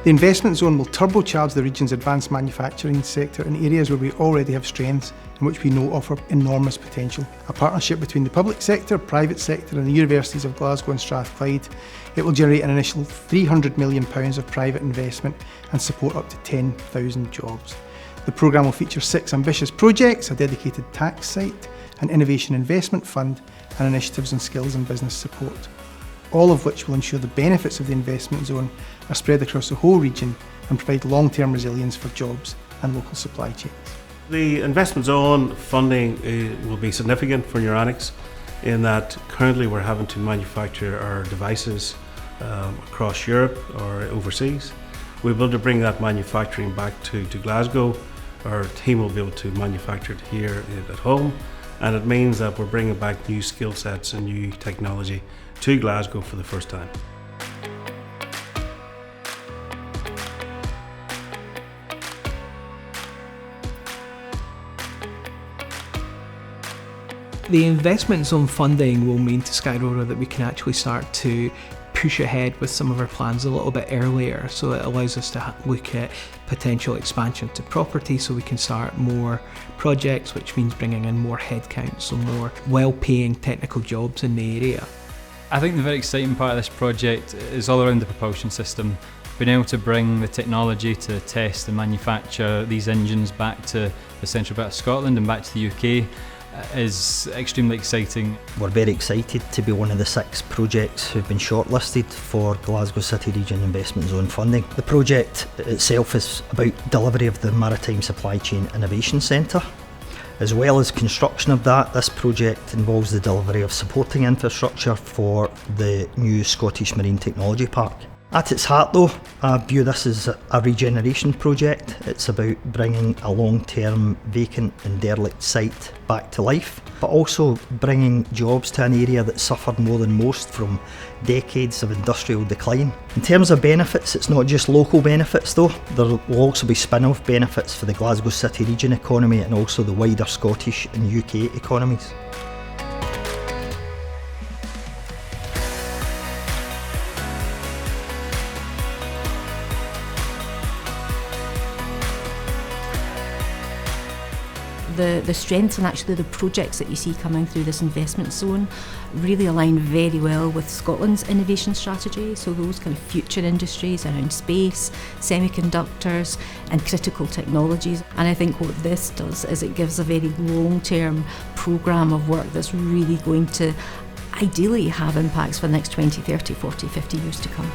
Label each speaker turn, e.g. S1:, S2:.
S1: The investment zone will turbocharge the region's advanced manufacturing sector in areas where we already have strengths and which we know offer enormous potential. A partnership between the public sector, private sector and the universities of Glasgow and Strathclyde. It will generate an initial £300 million of private investment and support up to 10,000 jobs. The programme will feature 6 ambitious projects, a dedicated tax site, an innovation investment fund and initiatives on skills and business support, all of which will ensure the benefits of the investment zone are spread across the whole region and provide long-term resilience for jobs and local supply chains.
S2: The investment zone funding will be significant for Neuronics in that currently we're having to manufacture our devices across Europe or overseas. We'll be able to bring that manufacturing back to Glasgow. Our team will be able to manufacture it here at home, and it means that we're bringing back new skill sets and new technology to Glasgow for the first time.
S3: The investment zone funding will mean to Skyrora that we can actually start to push ahead with some of our plans a little bit earlier, so it allows us to look at potential expansion to property so we can start more projects, which means bringing in more headcount, so more well-paying technical jobs in the area.
S4: I think the very exciting part of this project is all around the propulsion system. Being able to bring the technology to test and manufacture these engines back to the central bit of Scotland and back to the UK is extremely exciting.
S5: We're very excited to be one of the 6 projects who've been shortlisted for Glasgow City Region Investment Zone funding. The project itself is about delivery of the Maritime Supply Chain Innovation Centre. As well as construction of that, this project involves the delivery of supporting infrastructure for the new Scottish Marine Technology Park. At its heart though, I view this as a regeneration project. It's about bringing a long-term vacant and derelict site back to life, but also bringing jobs to an area that suffered more than most from decades of industrial decline. In terms of benefits, it's not just local benefits though. There will also be spin-off benefits for the Glasgow City Region economy and also the wider Scottish and UK economies.
S6: The strengths and actually the projects that you see coming through this investment zone really align very well with Scotland's innovation strategy, so those kind of future industries around space, semiconductors and critical technologies. And I think what this does is it gives a very long-term programme of work that's really going to ideally have impacts for the next 20, 30, 40, 50 years to come.